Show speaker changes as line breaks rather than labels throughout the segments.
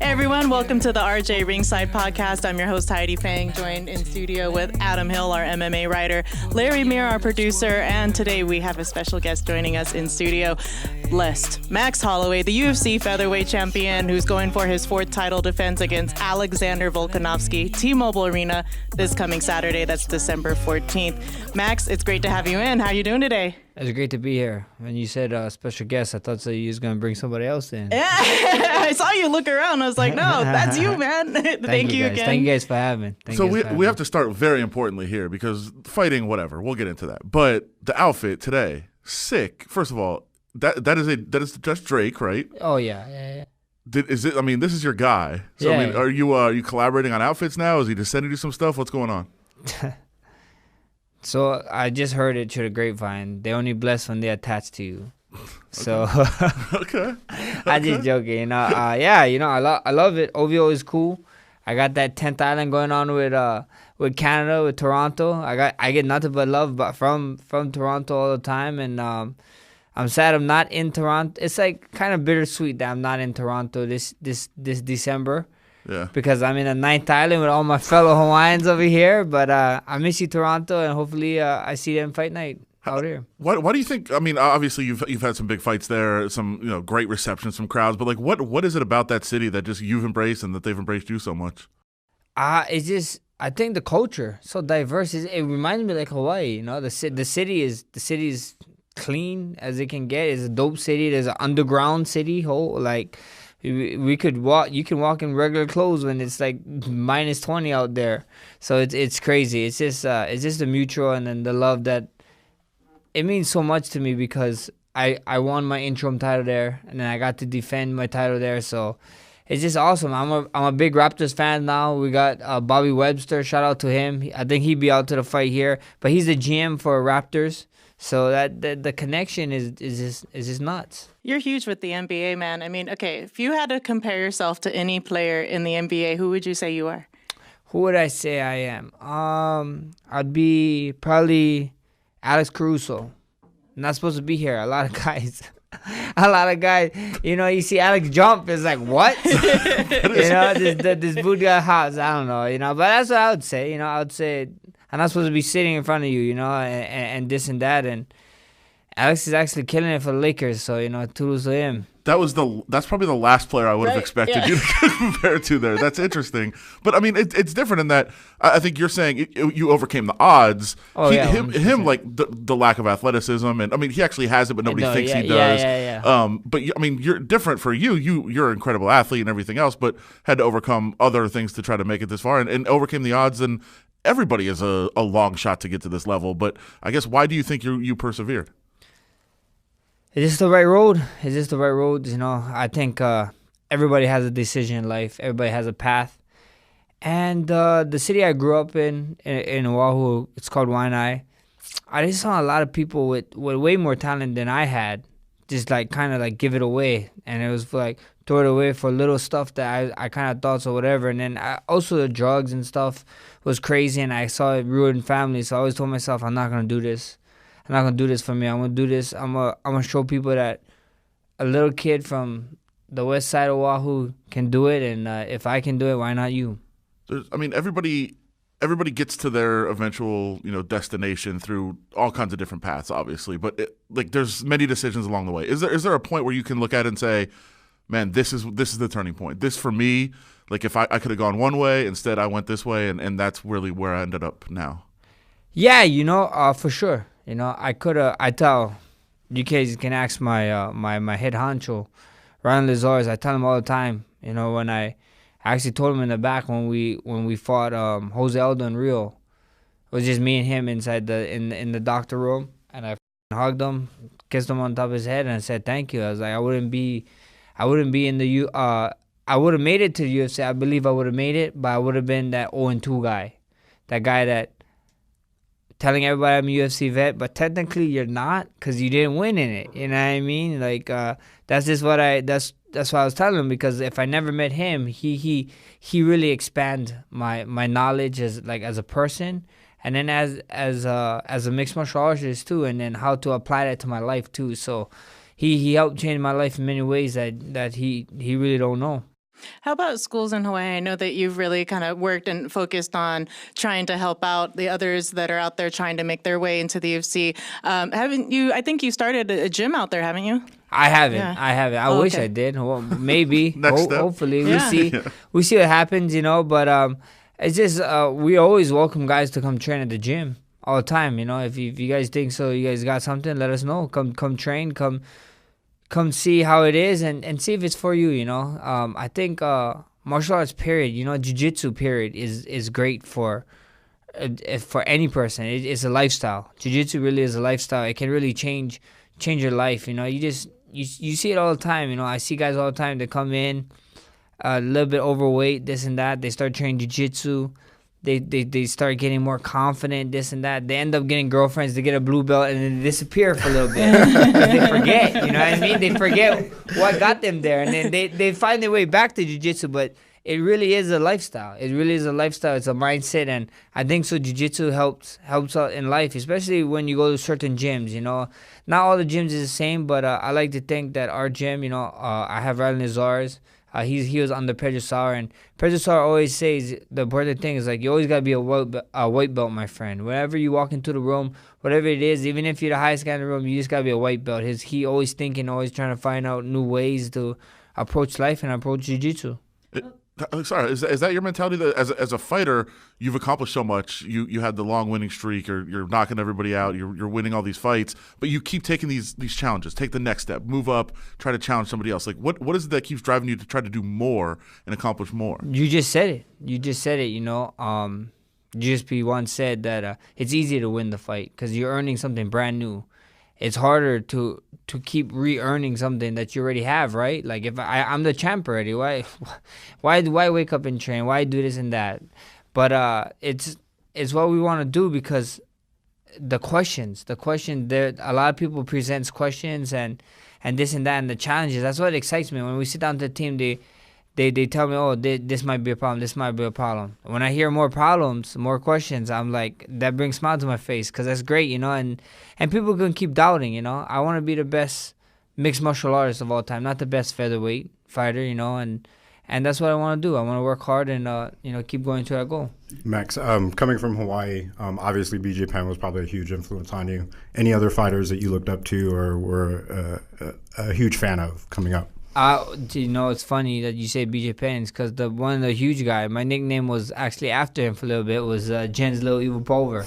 Hey everyone, welcome to the RJ Ringside Podcast. I'm your host Heidi Fang, joined in studio with Adam Hill, our MMA writer, Larry Meir, our producer, and today we have a special guest joining us in studio, blessed Max Holloway, the UFC Featherweight champion, who's going for his fourth title defense against Alexander Volkanovski, T-Mobile Arena, this coming Saturday. That's December 14th. Max, it's great to have you in. How are you doing today?
It's great to be here. When you said special guest, I thought you was going to bring somebody else in.
Yeah, I saw you look around. I was like, no, that's you, man. Thank you again.
Thank you guys for having me.
So we have to start very importantly here because fighting, whatever, we'll get into that. But the outfit today, sick. First of all, that's Drake, right?
Oh yeah.
Is it? I mean, this is your guy. So
Yeah.
I mean, are you collaborating on outfits now? Is he just sending you some stuff? What's going on?
So I just heard it through the grapevine. They only bless when they attach to you. So
Okay.
I'm just joking. I love it. OVO is cool. I got that 10th island going on with Canada, with Toronto. I get nothing but love from Toronto all the time, and I'm sad I'm not in Toronto. It's like kind of bittersweet that I'm not in Toronto this December.
Yeah.
Because I'm in a 9th island with all my fellow Hawaiians over here. But I miss you, Toronto, and hopefully I see them fight night out here.
Why do you think? I mean, obviously you've had some big fights there, some great reception, some crowds. But like, what is it about that city that just you've embraced and that they've embraced you so much?
It's just I think the culture so diverse. It reminds me like Hawaii. You know, the city is clean as it can get. It's a dope city. There's an underground city. We could walk. You can walk in regular clothes when it's like minus 20 out there. So it's crazy. It's just the mutual and then the love that it means so much to me because I won my interim title there and then I got to defend my title there. So it's just awesome. I'm a big Raptors fan now. We got Bobby Webster. Shout out to him. I think he'd be out to the fight here, but he's the GM for Raptors. So that the connection is just nuts.
You're huge with the NBA, man. I mean, okay, if you had to compare yourself to any player in the NBA, who would you say you are?
Who would I say I am? I'd be probably Alex Caruso. Not supposed to be here. A lot of guys. You see Alex jump, it's like, what? This boot got house. I don't know, but that's what I would say. I would say I'm not supposed to be sitting in front of you, and this and that. And Alex is actually killing it for the Lakers, so, kudos to him.
That's probably the last player I would have expected you to compare to there. That's interesting. But, I mean, it's different in that I think you're saying you overcame the odds.
Oh,
him like the lack of athleticism. And, I mean, he actually has it, but nobody thinks he does.
Yeah.
But, I mean, you're different for you. You're an incredible athlete and everything else, but had to overcome other things to try to make it this far and overcame the odds. And everybody is a long shot to get to this level. But I guess why do you think you persevered?
Is this the right road? I think everybody has a decision in life. Everybody has a path. And the city I grew up in Oahu, it's called Waianae. I just saw a lot of people with way more talent than I had, just like kind of like give it away. And it was like throw it away for little stuff that I kind of thought or whatever. And then also the drugs and stuff was crazy, and I saw it ruin families. So I always told myself, I'm not going to do this. I'm not going to do this for me. I'm going to do this. I'm going to show people that a little kid from the west side of Oahu can do it, and if I can do it, why not you?
Everybody gets to their eventual, destination through all kinds of different paths, obviously. But there's many decisions along the way. Is there a point where you can look at it and say, man, this is the turning point. This for me, like if I could have gone one way, instead I went this way, and that's really where I ended up now.
Yeah, for sure. I tell you guys can ask my head honcho, Ryan Lazarus. I tell him all the time. When I actually told him in the back when we fought Jose Aldo in Rio, it was just me and him inside in the doctor room, and I hugged him, kissed him on top of his head, and I said thank you. I was like, I wouldn't be in the I would have made it to the UFC. I believe I would have made it, but I would have been that 0-2 guy, that guy that. Telling everybody I'm a UFC vet, but technically you're not because you didn't win in it. You know what I mean? Like that's just what that's what I was telling him, because if I never met him, he really expand my knowledge as a person, and then as a mixed martial artist too, and then how to apply that to my life too. So he helped change my life in many ways that he really don't know.
How about schools in Hawaii? I know that you've really kind of worked and focused on trying to help out the others that are out there trying to make their way into the UFC. Haven't you? I think you started a gym out there, haven't you?
I haven't.
Yeah.
I haven't. I wish I did. Well, maybe.
Next step.
Hopefully,
Yeah.
we see. We see what happens, you know. But it's just we always welcome guys to come train at the gym all the time. You know, if you guys think so, you guys got something, let us know. Come train. Come see how it is and see if it's for you. You know, I think martial arts period. You know, jiu-jitsu period is great for any person. It's a lifestyle. Jiu-jitsu really is a lifestyle. It can really change your life. You know, you see it all the time. You know, I see guys all the time that come in a little bit overweight, this and that. They start training jiu-jitsu. They start getting more confident, this and that. They end up getting girlfriends. They get a blue belt and then they disappear for a little bit. 'Cause they forget, you know what I mean? They forget what got them there, and then they find their way back to jiu-jitsu. But it really is a lifestyle. It really is a lifestyle. It's a mindset, and I think so. Jiu-jitsu helps out in life, especially when you go to certain gyms. You know, not all the gyms is the same, but I like to think that our gym. You know, I have Riley Nazar's. He was under Pedro Sauer, and Pedro Sauer always says the important thing is like you always gotta be a white belt, my friend. Whenever you walk into the room, whatever it is, even if you're the highest guy in the room, you just gotta be a white belt. He always thinking, always trying to find out new ways to approach life and approach jiu-jitsu.
Sorry, is that your mentality? That as a fighter, you've accomplished so much. You had the long winning streak, or you're knocking everybody out. You're winning all these fights, but you keep taking these challenges. Take the next step, move up, try to challenge somebody else. Like what is it that keeps driving you to try to do more and accomplish more?
You just said it. You know, GSP once said that it's easier to win the fight because you're earning something brand new. It's harder to keep re-earning something that you already have, right? Like if I'm the champ already, why do I wake up and train? Why do this and that? But it's what we want to do because the questions there, a lot of people presents questions and this and that and the challenges. That's what excites me when we sit down to the team. They tell me, oh, this might be a problem. This might be a problem. When I hear more problems, more questions, I'm like, that brings smiles to my face because that's great, you know. And people can keep doubting, you know. I want to be the best mixed martial artist of all time, not the best featherweight fighter, you know. And that's what I want to do. I want to work hard and keep going to that goal.
Max, coming from Hawaii, obviously BJ Penn was probably a huge influence on you. Any other fighters that you looked up to or were a huge fan of coming up?
You know, it's funny that you say BJ Penn because the huge guy, my nickname was actually after him for a little bit, was Jen's Little Evil Pulver.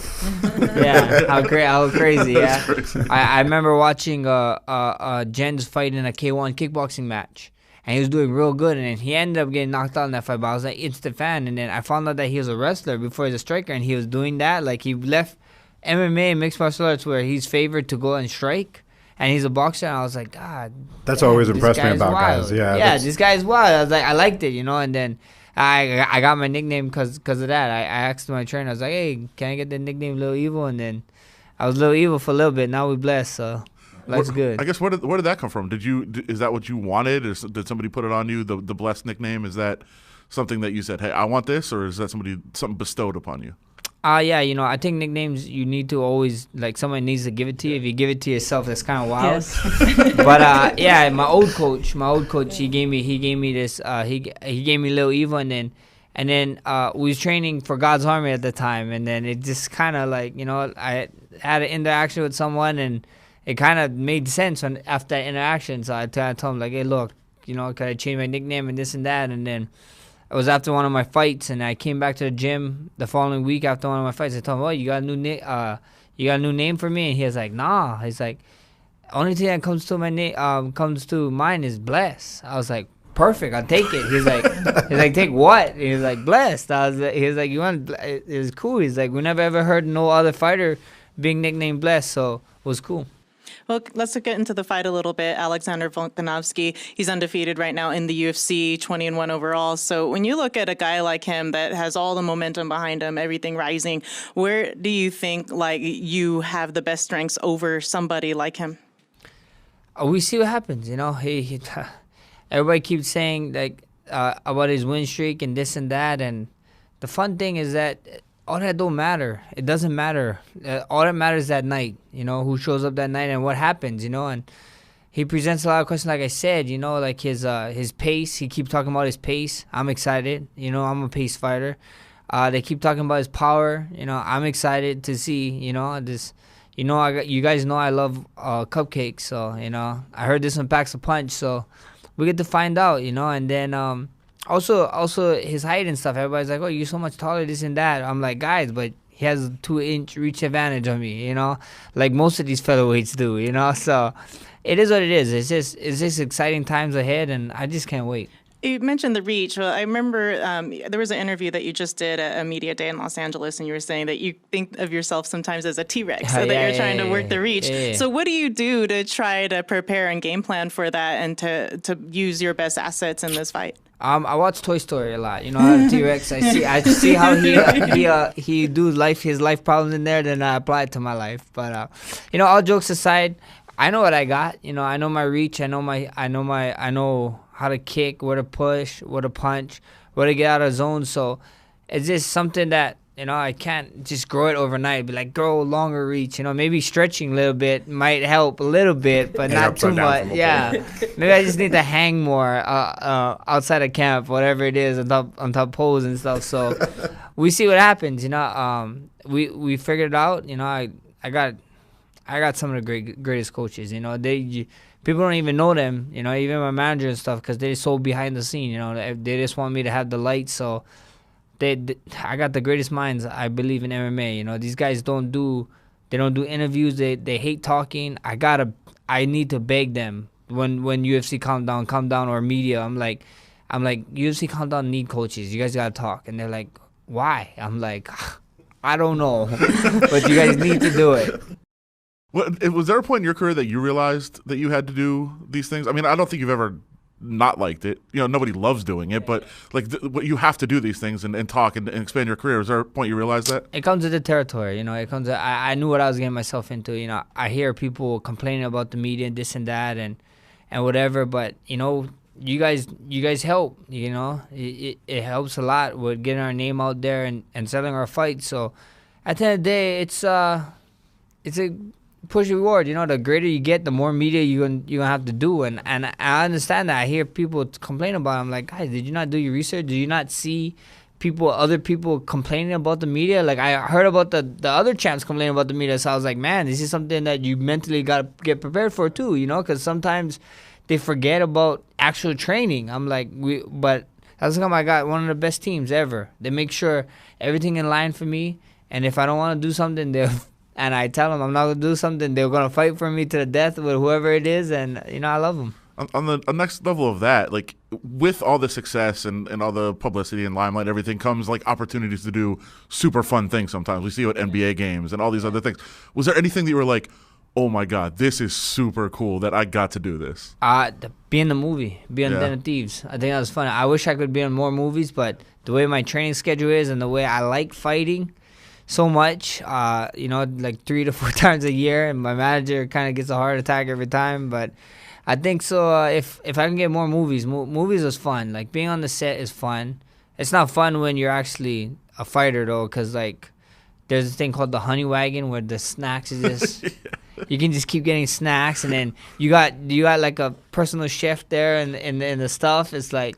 Yeah, how crazy, yeah. I remember watching Jen's fight in a K1 kickboxing match, and he was doing real good, and then he ended up getting knocked out in that fight, but I was like instant fan, and then I found out that he was a wrestler before he was a striker, and he was doing that, like he left MMA and mixed martial arts where he's favored to go and strike. And he's a boxer, and I was like, God.
That's always impressed me about
wild.
guys. Yeah,
this guy is wild. I was like, I liked it, you know. And then I got my nickname because of that. I asked my trainer, I was like, hey, can I get the nickname Little Evil? And then I was Little Evil for a little bit. Now we blessed, so life's good.
I guess where did that come from? Is that what you wanted? Or did somebody put it on you? The blessed nickname, is that something that you said, hey, I want this, or is that something bestowed upon you?
Yeah, you know, I think nicknames you need to always, like, someone needs to give it to you. If you give it to yourself, that's kind of wild. Yes. But yeah, my old coach, he gave me this. He gave me Little Evil, and then we was training for God's Army at the time, and then it just kind of like, you know, I had an interaction with someone, and it kind of made sense after that interaction. So I told him like, hey, look, you know, could I change my nickname and this and that, and then. It was after one of my fights, and I came back to the gym the following week after one of my fights. I told him, "Oh, you got a new name for me?" And he was like, "Nah." He's like, "Only thing that comes to my name, comes to mind is Bless." I was like, "Perfect, I'll take it." He's like, "Take what?" He was like, "Blessed." He was like, "You want?" It was cool. He's like, "We never ever heard no other fighter being nicknamed Blessed," so it was cool.
Well, let's get into the fight a little bit. Alexander Volkanovski, he's undefeated right now in the UFC, 20-1 overall. So when you look at a guy like him that has all the momentum behind him, everything rising, where do you think like you have the best strengths over somebody like him?
We see what happens, you know. Everybody keeps saying like about his win streak and this and that, and the fun thing is that all that don't matter. It doesn't matter. All that matters that night, you know, who shows up that night and what happens, you know. And he presents a lot of questions. Like I said, you know, like his pace. He keeps talking about his pace. I'm excited. You know, I'm a pace fighter. They keep talking about his power. You know, I'm excited to see. You know, this. You know, you guys know I love cupcakes. So you know, I heard this one packs a punch. So we get to find out. You know, and then also his height and stuff. Everybody's like, oh, you're so much taller, this and that. I'm like, guys, but he has a 2-inch reach advantage on me. You know, like most of these featherweights do. You know, so. It is what it is. It's just exciting times ahead, and I just can't wait.
You mentioned the reach. Well, I remember there was an interview that you just did at a media day in Los Angeles, and you were saying that you think of yourself sometimes as a T-Rex, so that you're trying to work the reach. So what do you do to try to prepare and game plan for that and to use your best assets in this fight?
I watch Toy Story a lot. You know, how the T-Rex. I see how he do his life problems in there. Then I apply it to my life. But you know, all jokes aside, I know what I got. You know, I know my reach. I know how to kick, where to push, where to punch, where to get out of zone. So it's just something that, you know, I can't just grow it overnight. Be like, grow longer reach. You know, maybe stretching a little bit might help a little bit, but not too much. Yeah, maybe I just need to hang more outside of camp, whatever it is, on top poles and stuff. So we see what happens. You know, we figured it out. You know, I got some of the greatest coaches. You know, people don't even know them. You know, even my manager and stuff, because they're so behind the scene. You know, they just want me to have the lights. So I got the greatest minds, I believe, in MMA. You know, these guys don't do interviews. They hate talking. I need to beg them when UFC calm down, or media. I'm like UFC calm down, need coaches. You guys gotta talk. And they're like, why? I'm like, I don't know, but you guys need to do it.
Was there a point in your career that you realized that you had to do these things? I mean, I don't think you've ever not liked it. You know, nobody loves doing it, but like you have to do these things and talk and expand your career. Was there a point you realized that?
It comes with the territory. You know, I knew what I was getting myself into. You know, I hear people complaining about the media and this and that and whatever, but you know, you guys help. You know, it helps a lot with getting our name out there and selling our fights. So at the end of the day, it's a push reward. You know, the greater you get, the more media you're gonna have to do, and I understand that. I hear people complain about it. I'm like, guys, did you not do your research? Did you not see other people complaining about the media? Like, I heard about the other champs complaining about the media, so I was like, man, this is something that you mentally gotta get prepared for too. You know, because sometimes they forget about actual training. I'm like, but that's how I got one of the best teams ever. They make sure everything in line for me, and if I don't want to do something, and I tell them I'm not going to do something, they're going to fight for me to the death with whoever it is, and, you know, I love them.
On the next level of that, like, with all the success and all the publicity and limelight and everything comes, like, opportunities to do super fun things sometimes. We see it at NBA games and all these other things. Was there anything that you were like, oh, my God, this is super cool that I got to do this?
Be in the movie, be on Den of Thieves. I think that was fun. I wish I could be on more movies, but the way my training schedule is and the way I like fighting so much, you know, like 3 to 4 times a year, and my manager kind of gets a heart attack every time. But I think so. If I can get more movies, movies is fun. Like, being on the set is fun. It's not fun when you're actually a fighter though, because like there's this thing called the honey wagon where the snacks is just you can just keep getting snacks, and then you got like a personal chef there, and the stuff. It's like.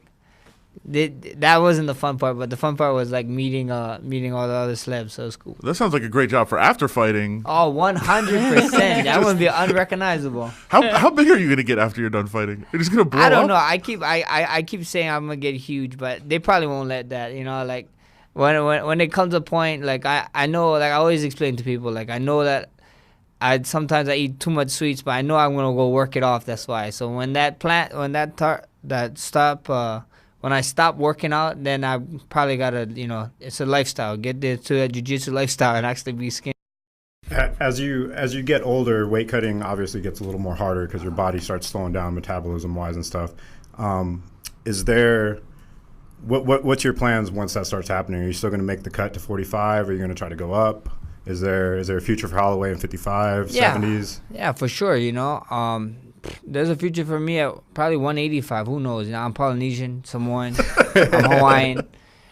That wasn't the fun part, but the fun part was like meeting all the other celebs, so it was cool.
That sounds like a great job for after fighting.
Oh, 100%. That would be unrecognizable.
How big are you gonna get after you're done fighting? You're just gonna blow up?
I don't know. I keep saying I'm gonna get huge, but they probably won't let that. You know, like when it comes to a point, like I know, like I always explain to people, like I know that sometimes I eat too much sweets, but I know I'm gonna go work it off. That's why. So when I stop working out, then I probably gotta, you know, it's a lifestyle. Get to a jiu-jitsu lifestyle and actually be skinny.
As you get older, weight cutting obviously gets a little more harder because your body starts slowing down metabolism-wise and stuff. Is there what's your plans once that starts happening? Are you still going to make the cut to 45? Are you going to try to go up? Is there a future for Holloway in 55, 70s? Yeah,
for sure. You know, there's a future for me at probably 185. Who knows? You know, I'm Polynesian, Samoan, I'm Hawaiian.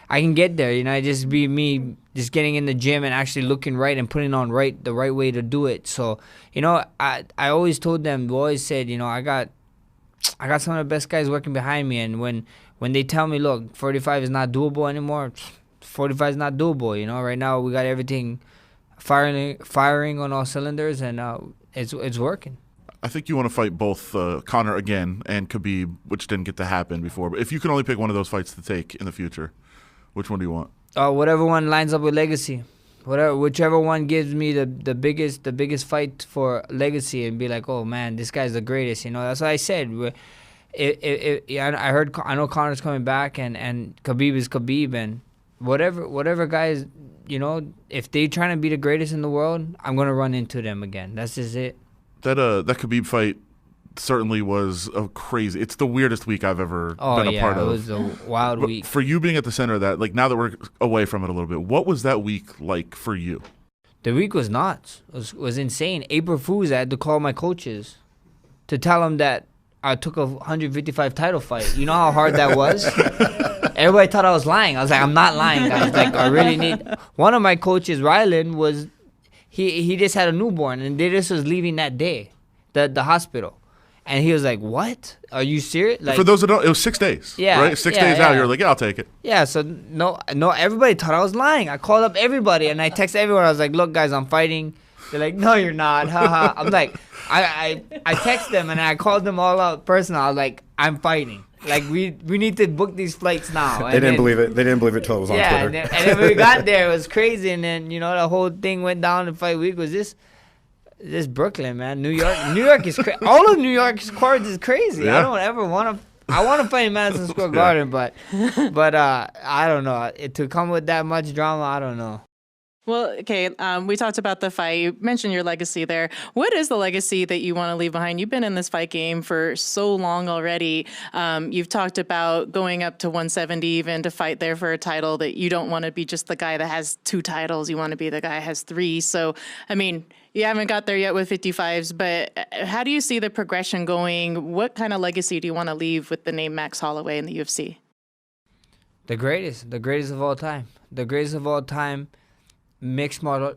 I can get there. You know, it just be me just getting in the gym and actually looking right and putting on the right way to do it. So, you know, I always told them, always said, you know, I got some of the best guys working behind me, and when they tell me, look, 45 is not doable anymore, 45 is not doable. You know, right now we got everything firing on all cylinders, and it's working.
I think you want to fight both Conor again and Khabib, which didn't get to happen before. But if you can only pick one of those fights to take in the future, which one do you want?
Whatever one lines up with legacy. Whichever one gives me the biggest fight for legacy and be like, oh man, this guy's the greatest. You know, that's what I said. I know Conor's coming back, and Khabib is Khabib, and whatever guys, you know, if they trying to be the greatest in the world, I'm gonna run into them again. That's just it.
That Khabib fight certainly was a crazy. It's the weirdest week I've ever been a part of.
It was a wild week.
For you being at the center of that, like now that we're away from it a little bit, what was that week like for you?
The week was nuts. It was insane. April Fools, I had to call my coaches to tell them that I took a 155 title fight. You know how hard that was? Everybody thought I was lying. I was like, I'm not lying, guys. Like, I really need. One of my coaches, Rylan, was he just had a newborn, and they just was leaving that day, the hospital. And he was like, what? Are you serious? Like,
for those that don't, it was 6 days.
Yeah,
right? 6 days out, you're like, yeah, I'll take it.
Yeah, so no, everybody thought I was lying. I called up everybody, and I texted everyone. I was like, look, guys, I'm fighting. They're like, no, you're not. Haha. I'm like, I text them, and I called them all out personal. I was like, I'm fighting. Like, we need to book these flights now.
They didn't believe it. They didn't believe it till it was on Twitter.
And then when we got there, it was crazy. And then, you know, the whole thing went down. The fight week was this Brooklyn, man. New York is crazy. All of New York's cards is crazy.
Yeah.
I don't ever want to. I want to fight in Madison Square Garden, but I don't know. To come with that much drama, I don't know.
Well, okay, we talked about the fight. You mentioned your legacy there. What is the legacy that you want to leave behind? You've been in this fight game for so long already. You've talked about going up to 170 even to fight there for a title, that you don't want to be just the guy that has 2 titles. You want to be the guy that has 3. So, I mean, you haven't got there yet with 55s, but how do you see the progression going? What kind of legacy do you want to leave with the name Max Holloway in the UFC?
The greatest of all time. The greatest of all time. Mixed martial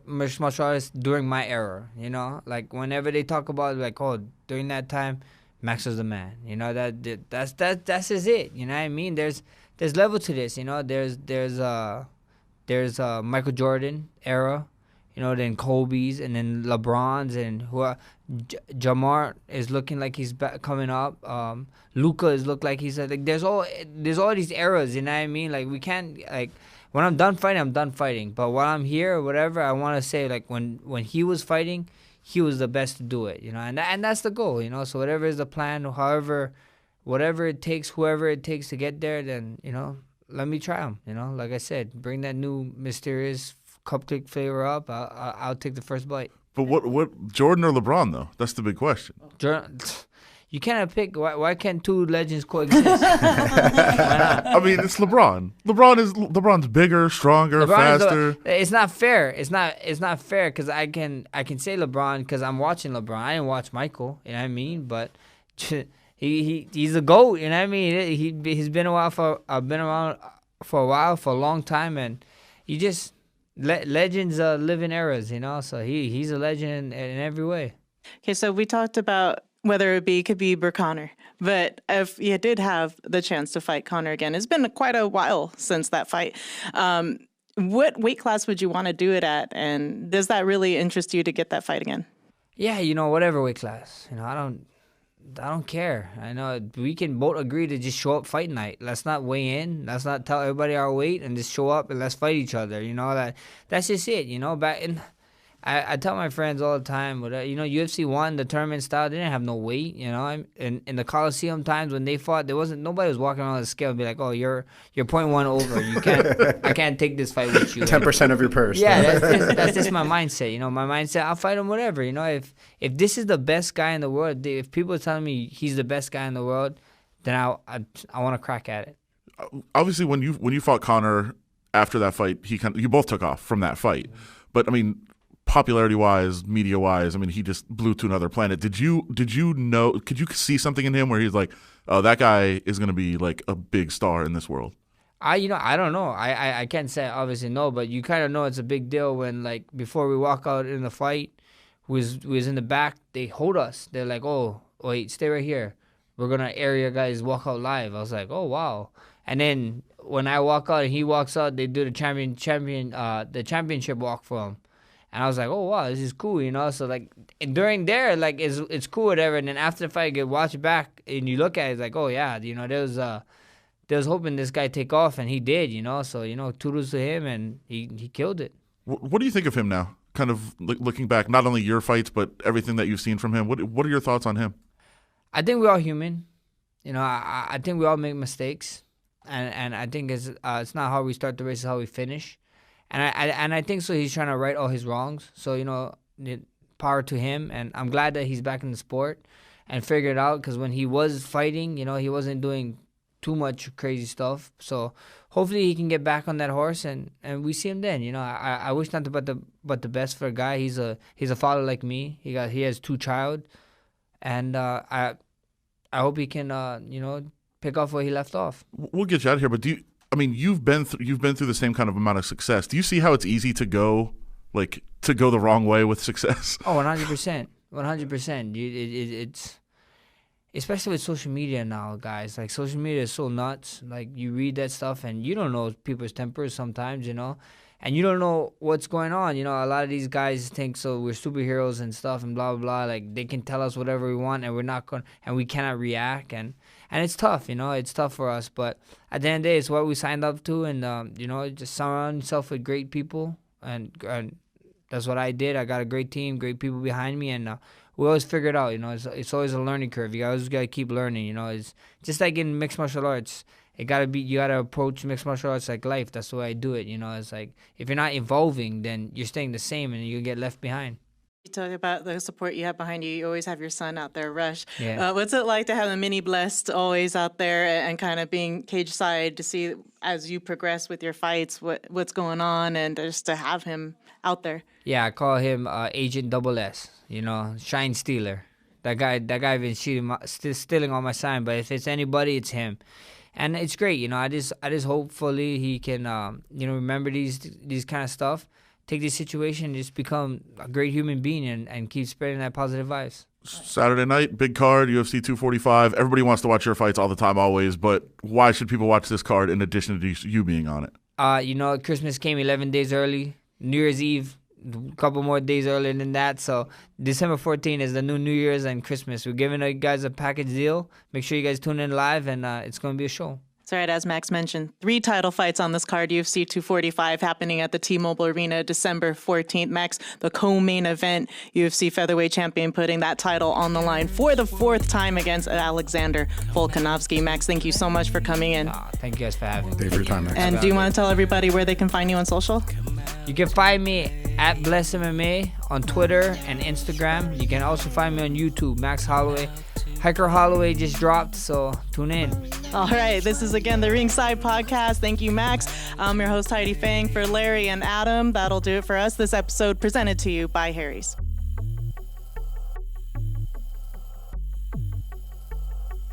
artists during my era, you know, like whenever they talk about like, oh, during that time, Max was the man, you know, that's just it, you know what I mean? There's level to this, you know. There's Michael Jordan era, you know, then Kobe's, and then LeBron's, and Jamar is looking like he's coming up. Luka is look like he's like there's all these eras, you know what I mean? Like we can't like. When I'm done fighting. But while I'm here or whatever, I want to say, like, when he was fighting, he was the best to do it, you know. And that's the goal, you know. So whatever is the plan, whatever it takes, whoever it takes to get there, then, you know, let me try them, you know. Like I said, bring that new mysterious cupcake flavor up. I'll take the first bite.
But what Jordan or LeBron, though? That's the big question.
Jordan... You cannot pick. Why can't 2 legends coexist? Why not?
I mean, it's LeBron. LeBron's bigger, stronger, faster.
It's not fair. It's not fair because I can say LeBron because I'm watching LeBron. I didn't watch Michael. You know what I mean? But he's a GOAT. You know what I mean? He's been around for a long time, and you just legends live in eras. You know, so he's a legend in every way.
Okay, so we talked about whether it be Khabib or Conor. But if you did have the chance to fight Conor again, it's been quite a while since that fight. What weight class would you want to do it at? And does that really interest you to get that fight again?
Yeah, you know, whatever weight class. You know, I don't care. I know we can both agree to just show up fight night. Let's not weigh in. Let's not tell everybody our weight and just show up and let's fight each other. You know, that's just it. You know, back in... I tell my friends all the time, but you know, UFC 1, the tournament style, they didn't have no weight. You know, in the Coliseum times when they fought, nobody was walking around the scale and be like, "Oh, you're 0.1 over. You can't. I can't take this fight with you."
10% of your purse.
Yeah, that's just my mindset. You know, my mindset. I'll fight him, whatever. You know, if this is the best guy in the world, if people are telling me he's the best guy in the world, then I want to crack at it.
Obviously, when you fought Conor after that fight, you both took off from that fight, but I mean, popularity-wise, media-wise, I mean, he just blew to another planet. Did you know? Could you see something in him where he's like, "Oh, that guy is going to be like a big star in this world"?
I don't know. I can't say obviously no, but you kind of know it's a big deal when, like, before we walk out in the fight, who was in the back, they hold us. They're like, oh, wait, stay right here. We're gonna air your guys' walkout live. I was like, oh wow. And then when I walk out and he walks out, they do the championship walk for him. And I was like, oh wow, this is cool, you know. So like during there, like it's cool, whatever. And then after the fight, you get watch it back and you look at it, it's like, oh yeah, you know, there was hoping this guy take off, and he did, you know. So, you know, kudos to him, and he killed it.
What do you think of him now? Kind of looking back, not only your fights but everything that you've seen from him. What are your thoughts on him?
I think we're all human. You know, I think we all make mistakes, and I think it's not how we start the race, it's how we finish. And I think so. He's trying to right all his wrongs. So, you know, power to him, and I'm glad that he's back in the sport and figured it out, because when he was fighting, you know, he wasn't doing too much crazy stuff. So hopefully he can get back on that horse, and we see him then. You know, I wish nothing but the best for a guy. He's a father like me. He has 2 child, and I hope he can you know, pick off where he left off.
We'll get you out of here, but you've been through the same kind of amount of success. Do you see how it's easy to go the wrong way with success?
Oh, 100%. 100%. It's especially with social media now, guys. Like, social media is so nuts. Like, you read that stuff and you don't know people's tempers sometimes, you know, and you don't know what's going on. You know, a lot of these guys think so we're superheroes and stuff and blah, blah, blah. Like, they can tell us whatever we want and we're not going, and we cannot react. And it's tough, you know, it's tough for us. But at the end of the day, it's what we signed up to. And, you know, just surround yourself with great people. And that's what I did. I got a great team, great people behind me. And we always figure it out, you know. It's always a learning curve. You always got to keep learning, you know. It's just like in mixed martial arts. You got to approach mixed martial arts like life. That's the way I do it, you know. It's like, if you're not evolving, then you're staying the same and you get left behind.
You talk about the support you have behind you. You always have your son out there, Rush.
Yeah.
What's it like to have a mini Blessed always out there and kind of being cage side to see as you progress with your fights what's going on, and just to have him out there?
Yeah, I call him Agent Double S. You know, Shine Stealer. That guy been stealing all my shine. But if it's anybody, it's him. And it's great, you know. I just hopefully he can, you know, remember these kind of stuff, take this situation, and just become a great human being and keep spreading that positive vibes.
Saturday night, big card, UFC 245. Everybody wants to watch your fights all the time, always. But why should people watch this card in addition to you being on it?
You know, Christmas came 11 days early. New Year's Eve, a couple more days earlier than that. So December 14th is the New Year's and Christmas. We're giving you guys a package deal. Make sure you guys tune in live, and it's going to be a show.
That's right, as Max mentioned, 3 title fights on this card, UFC 245, happening at the T-Mobile Arena December 14th. Max, the co-main event, UFC Featherweight champion, putting that title on the line for the 4th time against Alexander Volkanovski. Max, thank you so much for coming in.
Thank you guys for having me.
Thank you for your time, Max.
And do you want to tell everybody where they can find you on social?
You can find me at Bless MMA on Twitter and Instagram. You can also find me on YouTube, Max Holloway. Hiker Holloway just dropped, so tune in.
All right, this is again the Ringside Podcast. Thank you, Max. I'm your host, Heidi Fang. For Larry and Adam, that'll do it for us. This episode presented to you by Harry's.